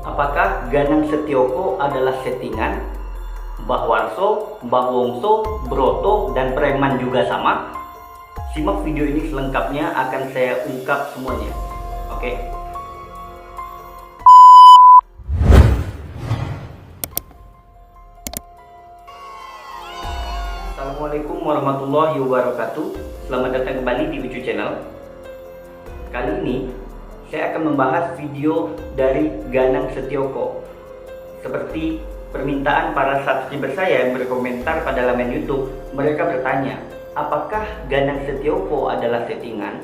Apakah Ganang Setioko adalah settingan? Mbah Warso, Mbah Wongso, Broto, dan preman juga sama? Simak video ini selengkapnya, akan saya ungkap semuanya. Oke. Assalamualaikum warahmatullahi wabarakatuh. Selamat datang kembali di Lucu Channel. Kali ini saya akan membahas video dari Ganang Setioko. Seperti permintaan para subscriber saya yang berkomentar pada laman YouTube, mereka bertanya, apakah Ganang Setioko adalah settingan?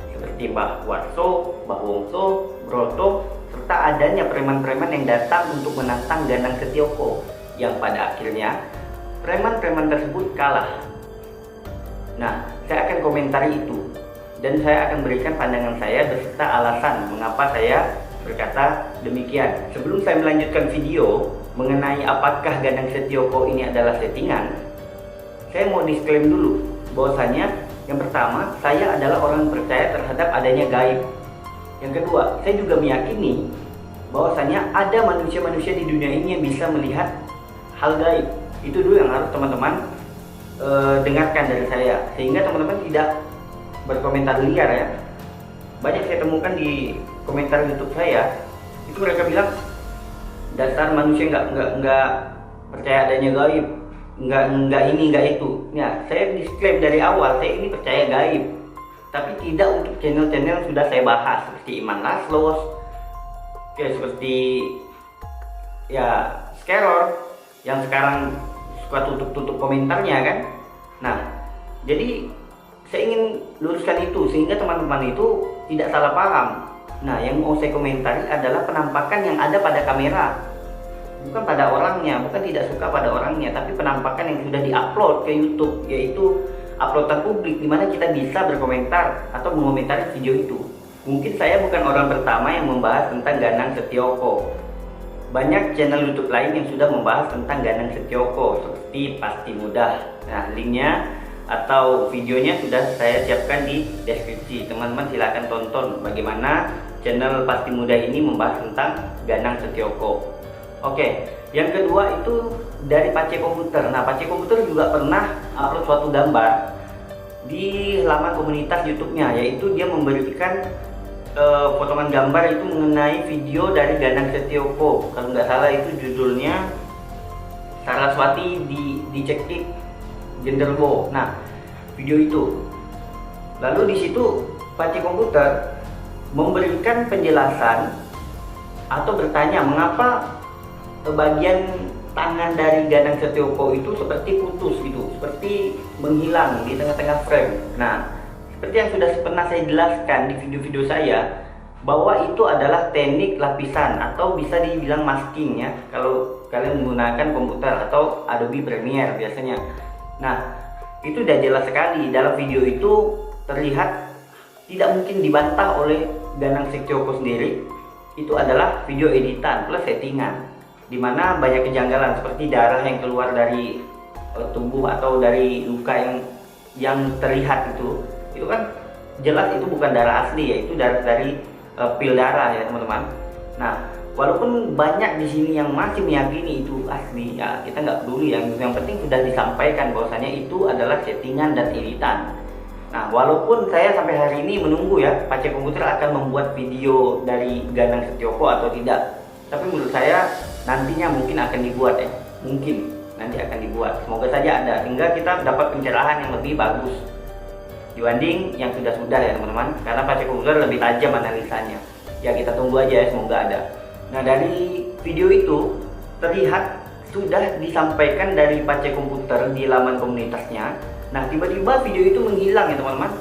Seperti Mbah Warso, Mbah Wongso, Broto, serta adanya preman-preman yang datang untuk menantang Ganang Setioko, yang pada akhirnya preman-preman tersebut kalah. Nah, saya akan komentari itu, dan saya akan berikan pandangan saya beserta alasan mengapa saya berkata demikian. Sebelum saya melanjutkan video mengenai apakah Ganang Setioko ini adalah settingan, saya mau disclaim dulu bahwasanya yang pertama, saya adalah orang percaya terhadap adanya gaib. Yang kedua, saya juga meyakini bahwasanya ada manusia-manusia di dunia ini yang bisa melihat hal gaib. Itu dulu yang harus teman-teman dengarkan dari saya, sehingga teman-teman tidak berkomentar liar ya. Banyak saya temukan di komentar YouTube saya, itu mereka bilang dasar manusia nggak percaya adanya gaib, nggak ini nggak itu. Ya, saya disclaim dari awal, saya ini percaya gaib, tapi tidak untuk channel-channel yang sudah saya bahas seperti Iman Laslos, kayak seperti ya Skeror yang sekarang suka tutup komentarnya kan. Nah, jadi saya ingin luruskan itu sehingga teman-teman itu tidak salah paham. Nah, yang mau saya komentari adalah penampakan yang ada pada kamera, bukan pada orangnya, bukan tidak suka pada orangnya, tapi penampakan yang sudah diupload ke YouTube, yaitu uploadan publik, dimana kita bisa berkomentar atau mengomentari video itu. Mungkin saya bukan orang pertama yang membahas tentang Ganang Setioko. Banyak channel YouTube lain yang sudah membahas tentang Ganang Setioko, seperti Pasti Mudah. Nah, linknya atau videonya sudah saya siapkan di deskripsi. Teman-teman silahkan tonton bagaimana channel Pasti Mudah ini membahas tentang Ganang Setioko. Oke, yang kedua itu dari Pace Komputer. Nah, Pace Komputer juga pernah upload suatu gambar di laman komunitas YouTube-nya, yaitu dia memberikan potongan gambar itu mengenai video dari Ganang Setioko. Kalau nggak salah itu judulnya Saraswati dicekik Genderwo. Nah, video itu. Lalu di situ Pace Komputer memberikan penjelasan atau bertanya mengapa bagian tangan dari Ganang Setioko itu seperti putus gitu, seperti menghilang di tengah-tengah frame. Nah, seperti yang sudah pernah saya jelaskan di video-video saya, bahwa itu adalah teknik lapisan atau bisa dibilang masking ya, kalau kalian menggunakan komputer atau Adobe Premiere biasanya. Nah, itu udah jelas sekali dalam video itu terlihat, tidak mungkin dibantah oleh Ganang Setioko sendiri. Itu adalah video editan plus settingan, dimana banyak kejanggalan seperti darah yang keluar dari tubuh atau dari luka yang terlihat itu kan jelas itu bukan darah asli ya, itu darah dari pil darah ya teman-teman. Nah, walaupun banyak di sini yang masih meyakini itu asli, ya kita nggak peduli. Yang penting sudah disampaikan bahwasanya itu adalah settingan dan editan. Nah, walaupun saya sampai hari ini menunggu ya Pace Komputer akan membuat video dari Ganang Setioko atau tidak, tapi menurut saya nantinya mungkin akan dibuat ya, mungkin nanti akan dibuat. Semoga saja ada, sehingga kita dapat pencerahan yang lebih bagus dibanding yang sudah ya teman-teman, karena Pace Komputer lebih tajam analisanya. Ya kita tunggu aja ya, semoga ada. Nah, dari video itu terlihat sudah disampaikan dari Pace Komputer di laman komunitasnya. Nah, tiba-tiba video itu menghilang ya teman-teman,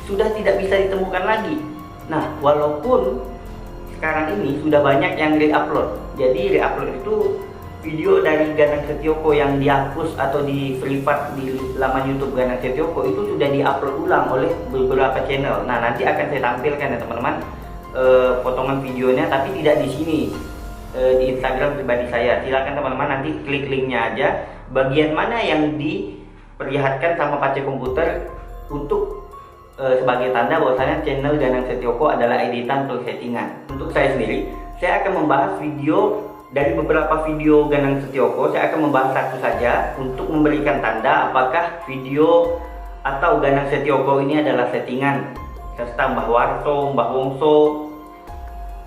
sudah tidak bisa ditemukan lagi. Nah, walaupun sekarang ini sudah banyak yang re-upload. Jadi re-upload itu video dari Ganang Setioko yang dihapus atau di privat di laman YouTube Ganang Setioko itu sudah diupload ulang oleh beberapa channel. Nah, nanti akan saya tampilkan ya teman-teman potongan videonya, tapi tidak di sini, di Instagram pribadi saya. Silakan teman-teman nanti klik linknya aja, bagian mana yang diperlihatkan sama Pace Komputer untuk sebagai tanda bahwasanya channel Ganang Setioko adalah editan plus settingan. Untuk saya sendiri, saya akan membahas video dari beberapa video Ganang Setioko. Saya akan membahas satu saja untuk memberikan tanda apakah video atau Ganang Setioko ini adalah settingan, serta Mbah Warso, Mbah Wongso,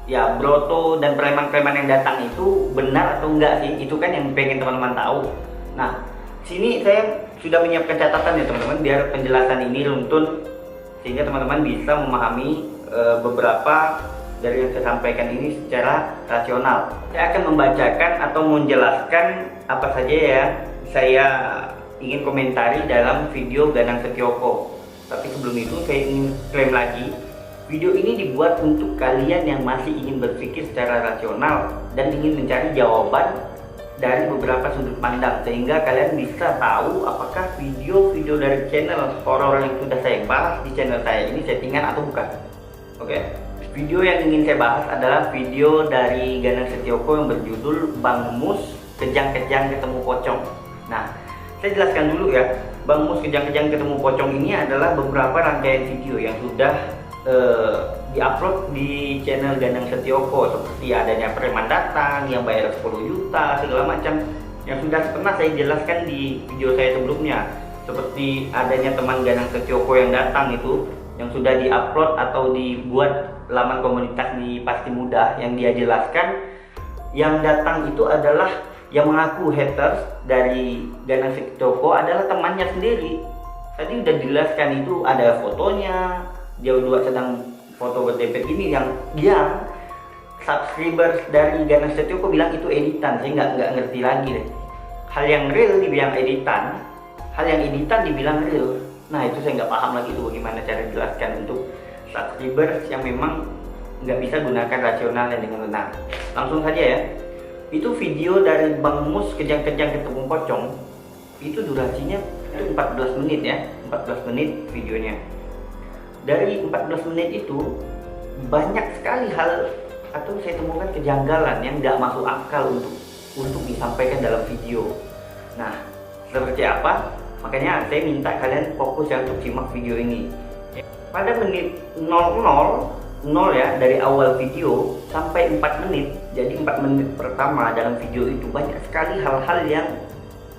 ya Broto dan preman-preman yang datang itu benar atau enggak sih? Itu kan yang pengen teman-teman tahu. Nah, sini saya sudah menyiapkan catatan ya teman-teman, biar penjelasan ini runtun sehingga teman-teman bisa memahami beberapa dari yang saya sampaikan ini secara rasional. Saya akan membacakan atau menjelaskan apa saja ya saya ingin komentari dalam video Ganang Setioko. Tapi sebelum itu saya ingin klaim lagi, video ini dibuat untuk kalian yang masih ingin berpikir secara rasional dan ingin mencari jawaban dari beberapa sudut pandang, sehingga kalian bisa tahu apakah video-video dari channel horor yang sudah saya bahas di channel saya ini settingan atau bukan. Oke, video yang ingin saya bahas adalah video dari Ganang Setioko yang berjudul Bang Mus Kejang-Kejang Ketemu Pocong. Nah, saya jelaskan dulu ya, Bang Mus Kejang-Kejang Ketemu Pocong ini adalah beberapa rangkaian video yang sudah diupload di channel Ganang Setioko, seperti adanya preman datang yang bayar 10 juta segala macam, yang sudah pernah saya jelaskan di video saya sebelumnya, seperti adanya teman Ganang Setioko yang datang itu yang sudah diupload atau dibuat laman komunitas di Pasti Mudah, yang dia jelaskan yang datang itu adalah yang mengaku haters dari Ganang Setioko adalah temannya sendiri. Tadi udah dijelaskan itu ada fotonya, dia berdua sedang foto berdempet ini, yang subscribers dari Ganang Setioko bilang itu editan. Saya nggak ngerti lagi deh. Hal yang real dibilang editan, hal yang editan dibilang real. Nah, itu saya nggak paham lagi itu bagaimana cara jelaskan untuk subscribers yang memang nggak bisa gunakan rasional dan dengan benar. Langsung saja ya, itu video dari Bang Mus Kejang-Kejang Ketemu Pocong, itu durasinya itu 14 menit ya, 14 menit videonya. Dari 14 menit itu banyak sekali hal atau saya temukan kejanggalan yang tidak masuk akal untuk disampaikan dalam video. Nah, seperti apa? Makanya saya minta kalian fokus ya untuk simak video ini. Pada menit 00 ya, dari awal video sampai 4 menit. Jadi 4 menit pertama dalam video itu banyak sekali hal-hal yang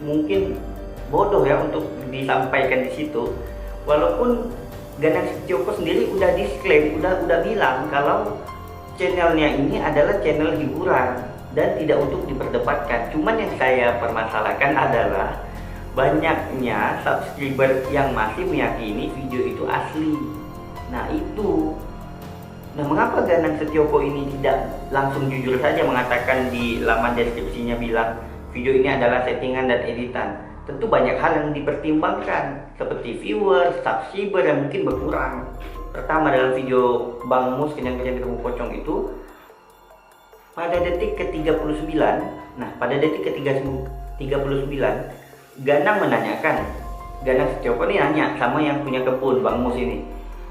mungkin bodoh ya untuk disampaikan di situ. Walaupun Ganang Setioko sendiri udah disclaim, udah bilang kalau channelnya ini adalah channel hiburan dan tidak untuk diperdebatkan. Cuman yang saya permasalahkan adalah banyaknya subscriber yang masih meyakini video itu asli. Nah itu, nah mengapa Ganang Setioko ini tidak langsung jujur saja mengatakan di laman deskripsinya bilang video ini adalah settingan dan editan? Tentu banyak hal yang dipertimbangkan, seperti viewer, subscriber yang mungkin berkurang. Pertama, dalam video Bang Mus Kejang-Kejang Ketemu Pocong itu pada detik ke-39, nah pada detik ke-39 Ganang menanyakan, Ganang Setioko ini nanya sama yang punya kebun, Bang Mus ini.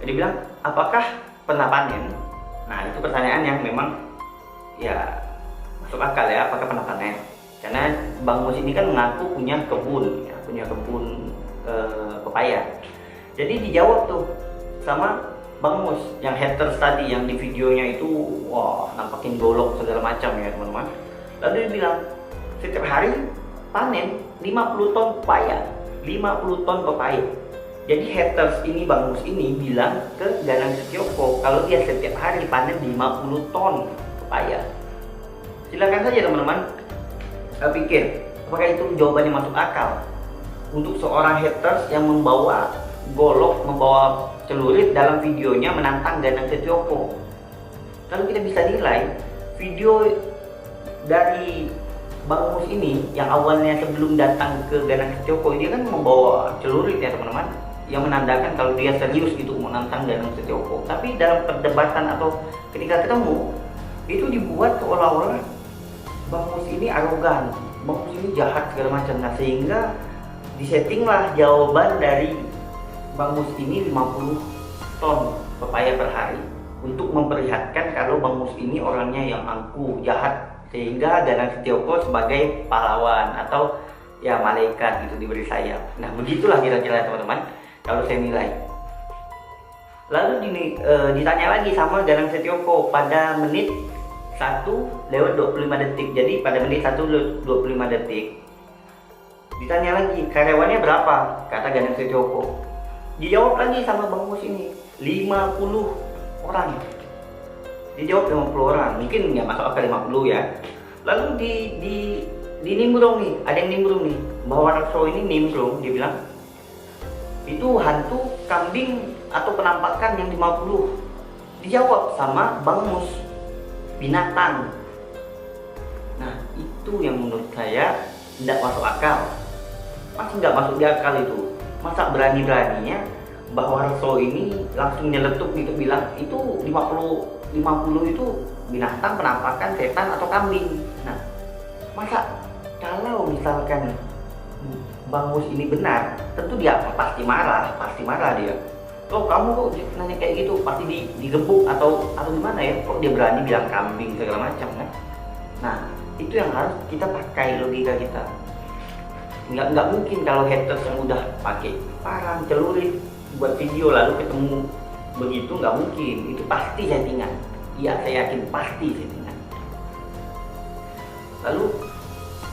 Dia bilang, apakah pernah panen? Nah itu pertanyaan yang memang ya masuk akal ya, apakah pernah panen? Karena Bang Mus ini kan mengaku punya kebun, ya, punya kebun pepaya. Jadi dijawab tuh sama Bang Mus yang haters tadi, yang di videonya itu wah nampakin golok segala macam ya teman-teman. Lalu dia bilang setiap hari panen 50 ton pepaya, 50 ton pepaya. Jadi haters ini Bang Mus ini bilang ke Ganang Setioko kalau dia setiap hari panen 50 ton pepaya. Silakan saja teman-teman pikir apakah itu jawabannya masuk akal untuk seorang haters yang membawa golok, membawa celurit dalam videonya menantang Ganang Setioko. Lalu kita bisa nilai video dari Bang Mus ini yang awalnya sebelum datang ke Ganang Setioko ini kan membawa celurit ya teman-teman, yang menandakan kalau dia serius gitu menantang Ganang Setioko. Tapi dalam perdebatan atau ketika ketemu itu dibuat seolah-olah Bang Mus ini arogan, Bang Mus ini jahat segala macam. Nah sehingga disettinglah jawaban dari Bang Mus ini 50 ton pepaya per hari untuk memperlihatkan kalau Bang Mus ini orangnya yang angkuh, jahat, sehingga Ganang Setioko sebagai pahlawan atau ya malaikat gitu diberi sayap. Nah begitulah kira-kira teman-teman kalau saya nilai. Lalu ditanya lagi sama Ganang Setioko pada menit 1:25. Jadi pada menit 1:25 ditanya lagi karyawannya berapa, kata Ganang Setioko. Dijawab lagi sama Bang Mus ini 50 orang. Dijawab 50 orang, mungkin nggak masuk akal 50 ya. Lalu di nimbrung nih, ada yang nimbrung nih, bahwa Warso ini nimbrung, dia bilang itu hantu, kambing, atau penampakan yang 50. Dijawab sama Bang Mus, binatang. Nah itu yang menurut saya tidak masuk akal. Masih nggak masuk di akal itu. Masa berani-beraninya bahwa Warso ini langsung nyeletuk gitu, bilang itu 50 itu binatang, penampakan, setan, atau kambing. Nah masa kalau misalkan Bang Mus ini benar, tentu dia pasti marah dia. Oh kamu kok nanya kayak gitu, pasti digebuk atau gimana ya? Kok dia berani bilang kambing segala macam kan? Nah itu yang harus kita pakai logika kita. Nggak mungkin kalau haters yang udah pakai parang celurit buat video lalu ketemu begitu, nggak mungkin. Itu pasti settingan. Iya saya yakin pasti settingan. Lalu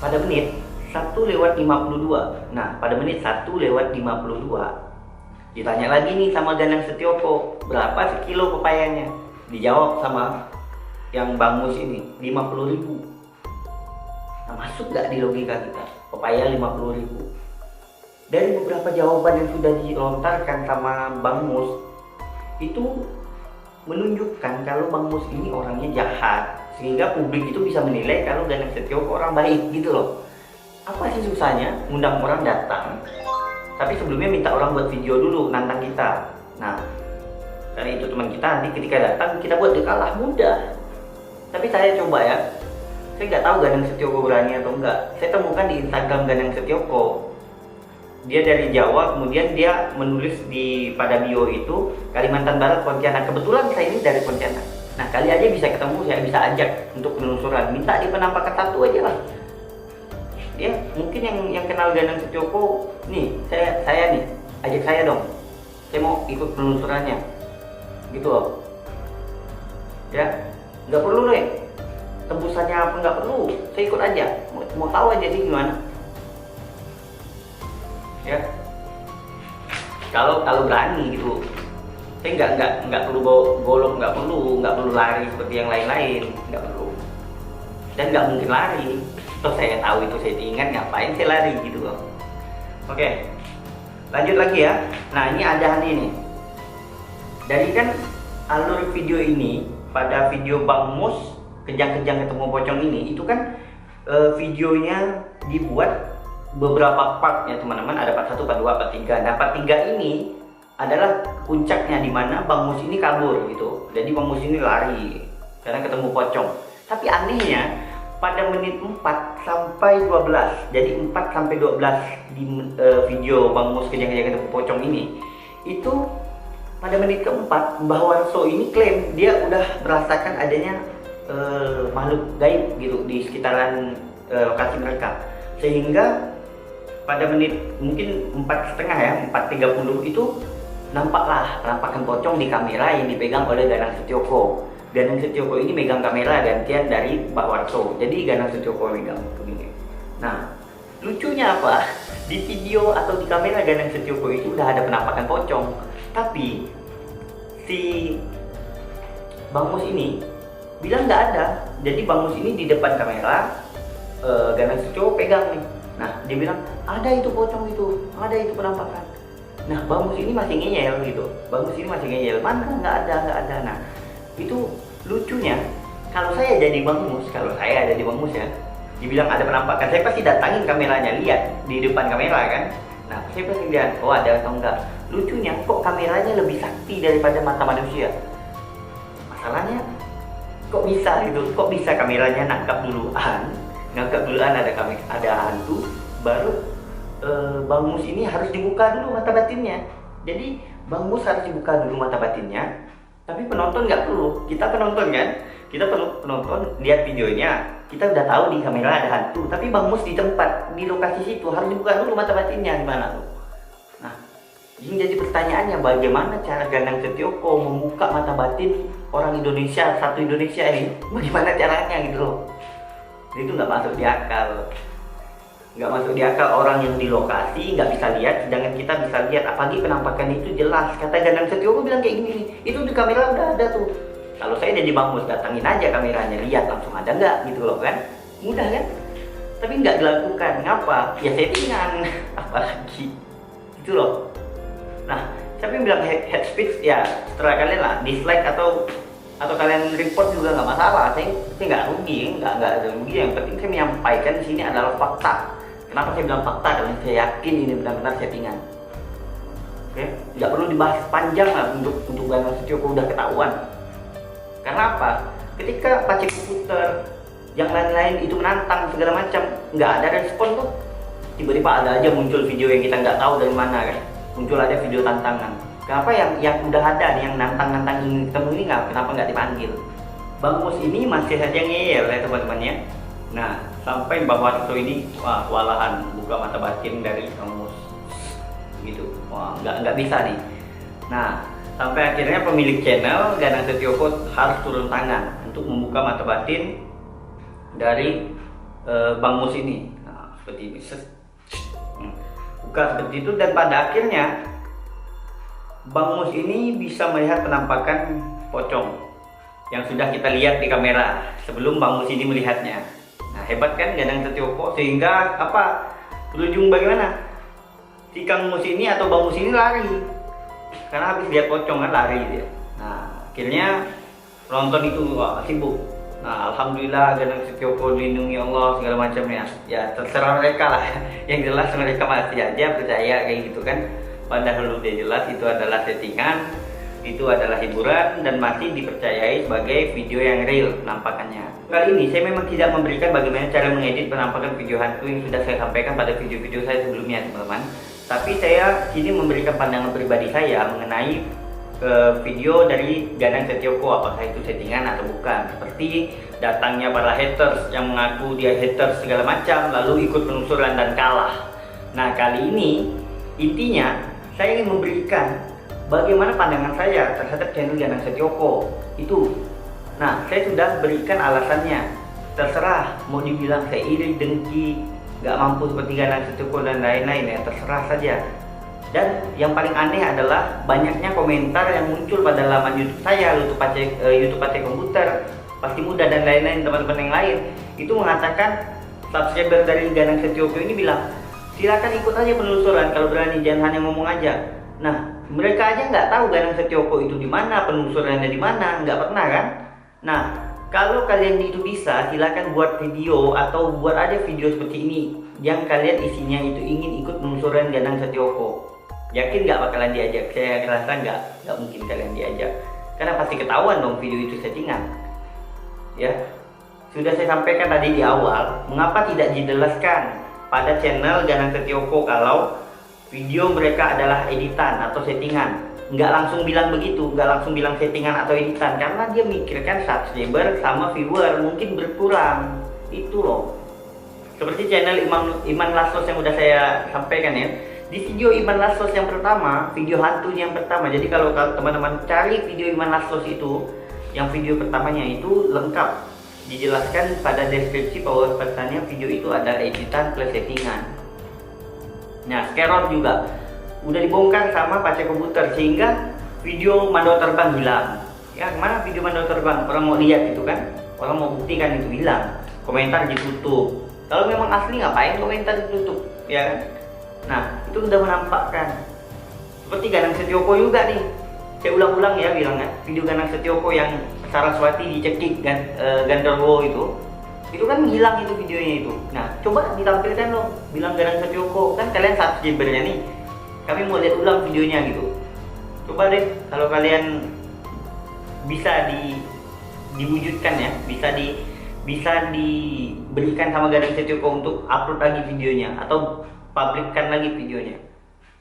pada menit 1:52. Nah pada menit 1:52 ditanya lagi nih sama Ganang Setioko, berapa sekilo pepayanya? Dijawab sama yang Bang Mus ini 50.000. Nah masuk gak di logika kita? Pepaya 50.000. Dari beberapa jawaban yang sudah dilontarkan sama Bang Mus, itu menunjukkan kalau Bang Mus ini orangnya jahat, sehingga publik itu bisa menilai kalau Ganang Setioko orang baik gitu loh. Apa sih susahnya ngundang orang datang, tapi sebelumnya minta orang buat video dulu nantang kita. Nah karena itu teman kita, nanti ketika datang kita buat dia kalah, mudah. Tapi saya coba ya, saya nggak tahu Ganang Setioko berani atau enggak. Saya temukan di Instagram Ganang Setioko, dia dari Jawa, kemudian dia menulis pada bio itu Kalimantan Barat, Pontianak. Kebetulan saya ini dari Pontianak. Nah kali aja bisa ketemu, saya bisa ajak untuk penelusuran, minta di penampakan satu aja lah. Dia mungkin yang kenal Ganang Setioko nih, saya nih, ajak saya dong, saya mau ikut penelusurannya gitu loh ya. Nggak perlu deh tembusannya apa, nggak perlu, saya ikut aja, mau tahu aja sih gimana ya. Kalau berani gitu, saya nggak perlu bawa golok, nggak perlu lari seperti yang lain-lain, nggak perlu, dan nggak mungkin lari. Toh saya tahu itu settingan, ngapain saya lari gitu loh. Oke, lanjut lagi ya. Nah ini ada nih, dari kan alur video ini, pada video Bang Mus kejang-kejang ketemu pocong ini, itu kan videonya dibuat beberapa part ya teman-teman. Ada part 1, part 2, part 3. Nah part 3 ini adalah puncaknya, dimana Bang Mus ini kabur gitu. Jadi Bang Mus ini lari karena ketemu pocong. Tapi anehnya pada menit 4 sampai 12, jadi 4 sampai 12 di video Bang Mus kejang-kejang ketemu pocong ini, itu pada menit keempat Mbah Warso ini klaim dia udah merasakan adanya makhluk gaib gitu di sekitaran lokasi mereka, sehingga pada menit mungkin 4,5 ya, 4:30 itu nampaklah penampakan pocong di kamera yang dipegang oleh Ganang Setioko. Ganang Setioko ini megang kamera gantian dari Mbah Warso, jadi Ganang Setioko megang begini. Nah lucunya apa, di video atau di kamera Ganang Setioko itu udah ada penampakan pocong, tapi si Bang Mus ini bilang nggak ada. Jadi Bang Mus ini di depan kamera, Ganang Setioko pegang nih. Nah dia bilang ada itu pocong, itu ada itu penampakan. Nah Bang Mus ini masih ngeyel gitu, Bang Mus ini masih ngeyel, mana nggak ada. Nah itu lucunya, kalau saya jadi Bang Mus, ya, dibilang ada penampakan, saya pasti datangin kameranya, lihat di depan kamera kan. Nah saya pasti lihat, oh ada atau enggak. Lucunya kok kameranya lebih sakti daripada mata manusia. Masalahnya kok bisa gitu, kok bisa kameranya nangkap duluan ada hantu, baru Bang Mus ini harus dibuka dulu mata batinnya. Jadi Bang Mus harus dibuka dulu mata batinnya, tapi penonton nggak perlu. Kita penonton kan, kita perlu penonton lihat videonya, kita udah tahu di kamera ada hantu, tapi Bang Mus di tempat, di lokasi situ harus dibuka dulu mata batinnya, gimana tuh? Nah ini jadi pertanyaannya, bagaimana cara Ganang Setioko membuka mata batin orang Indonesia, satu Indonesia ini, bagaimana caranya gitu loh. Itu nggak masuk di akal. Nggak masuk di akal, orang yang di lokasi nggak bisa lihat, sedangkan kita bisa lihat. Apalagi penampakan itu jelas. Kata Ganang Setioko bilang kayak gini, itu di kamera udah ada tuh. Kalau saya jadi Bang Mus, datangin aja kameranya, lihat langsung ada nggak gitu loh kan. Mudah kan? Tapi nggak dilakukan. Ngapa? Ya settingan. Apalagi itu loh. Nah, siapa yang bilang head speech? Ya setelah kalian lah dislike atau kalian report juga nggak masalah. Saya nggak rugi, nggak ada rugi. Yang penting saya menyampaikan di sini adalah fakta. Kenapa saya bilang fakta? Karena saya yakin ini benar-benar settingan. Oke, nggak perlu dibahas panjang lah untuk Ganang Setioko, udah ketahuan. Karena apa? Ketika Pace Komputer yang lain-lain itu menantang segala macam, nggak ada respon tuh. Tiba-tiba ada aja muncul video yang kita nggak tahu dari mana kan. Muncul aja video tantangan. Kenapa yang udah ada nih, yang nantang ingin ketemu ini kenapa nggak dipanggil? Bang Mus ini masih saja ngeyel ya teman-temannya. Nah, sampai bahwa Harto ini kewalahan buka mata batin dari Bang Mus gitu. Wah, nggak bisa nih. Nah, sampai akhirnya pemilik channel Ganang Setioko harus turun tangan untuk membuka mata batin dari Bang Mus ini. Nah, seperti ini. Buka seperti itu, dan pada akhirnya Bang Mus ini bisa melihat penampakan pocong yang sudah kita lihat di kamera sebelum Bang Mus ini melihatnya. Nah, hebat kan Ganang Setioko, sehingga apa? Berujung bagaimana? Si Kang Mus ini atau Bang Mus ini lari karena habis lihat pocong kan, lari dia. Nah, akhirnya penonton itu sibuk. Nah, alhamdulillah Ganang Setioko dilindungi Allah segala macamnya. Ya terserah mereka lah. Yang jelas mereka masih aja percaya kayak gitu kan. Padahal udah jelas itu adalah settingan, itu adalah hiburan, dan masih dipercayai sebagai video yang real penampakannya. Kali ini saya memang tidak memberikan bagaimana cara mengedit penampakan video hantu yang sudah saya sampaikan pada video-video saya sebelumnya teman-teman. Tapi saya sini memberikan pandangan pribadi saya mengenai video dari Ganang Setioko, apakah itu settingan atau bukan. Seperti datangnya para haters yang mengaku dia haters segala macam, lalu ikut penelusuran dan kalah. Nah, kali ini intinya saya ingin memberikan bagaimana pandangan saya terhadap channel Ganang Setioko itu. Nah, saya sudah berikan alasannya. Terserah mau dibilang saya iri, dengki, nggak mampu seperti Ganang Setioko dan lain-lain, ya terserah saja. Dan yang paling aneh adalah banyaknya komentar yang muncul pada laman YouTube saya, YouTube Pace Komputer, Pasti Muda dan lain-lain, teman-teman yang lain itu mengatakan, subscriber dari Ganang Setioko ini bilang, silakan ikut aja penelusuran kalau berani, jangan hanya ngomong aja. Nah, mereka aja nggak tahu Ganang Setioko itu di mana, penelusurannya di mana, nggak pernah kan? Nah, kalau kalian itu bisa, silakan buat video atau buat aja video seperti ini yang kalian isinya itu ingin ikut penelusuran Ganang Setioko. Yakin nggak bakalan diajak? Saya rasa nggak mungkin kalian diajak, karena pasti ketahuan dong video itu settingan. Ya, sudah saya sampaikan tadi di awal, mengapa tidak dijelaskan pada channel Ganang Setioko kalau video mereka adalah editan atau settingan. Nggak langsung bilang begitu, nggak langsung bilang settingan atau editan, karena dia mikirkan subscriber sama viewer mungkin berkurang. Itu loh. Seperti channel Iman Lasos yang udah saya sampaikan ya. Di video Iman Lasos yang pertama, video hantu yang pertama. Jadi kalau teman-teman cari video Iman Lasos itu, yang video pertamanya itu lengkap dijelaskan pada deskripsi bahwa pesannya video itu ada editan plus settingan. Nah, Scarot juga udah dibongkar sama Pace Komputer sehingga video Mandau Terbang hilang. Ya, kemana video Mandau Terbang? Orang mau lihat itu kan, orang mau buktikan itu hilang. Komentar ditutup. Kalau memang asli ngapain komentar ditutup, ya kan? Nah, itu udah menampakkan. Seperti Ganang Setioko juga nih. Saya ulang-ulang ya bilangnya, video Ganang Setioko yang Saraswati dicekik Gandharwo itu kan hilang itu videonya itu. Nah, coba ditampilkan loh, bilang Ganang Setioko, kan kalian subscribernya nih, kami mau lihat ulang videonya gitu. Coba deh kalau kalian bisa diwujudkan ya, bisa diberikan sama Ganang Setioko untuk upload lagi videonya atau publikkan lagi videonya.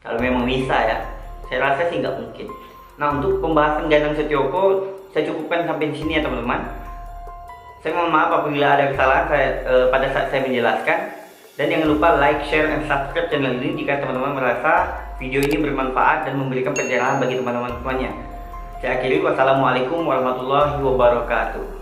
Kalau memang bisa ya, saya rasa sih nggak mungkin. Nah, untuk pembahasan Ganang Setioko saya cukupkan sampai di sini ya teman-teman. Saya mohon maaf apabila ada kesalahan pada saat saya menjelaskan. Dan jangan lupa like, share, dan subscribe channel ini jika teman-teman merasa video ini bermanfaat dan memberikan pencerahan bagi teman-teman semuanya. Saya akhiri, wassalamualaikum warahmatullahi wabarakatuh.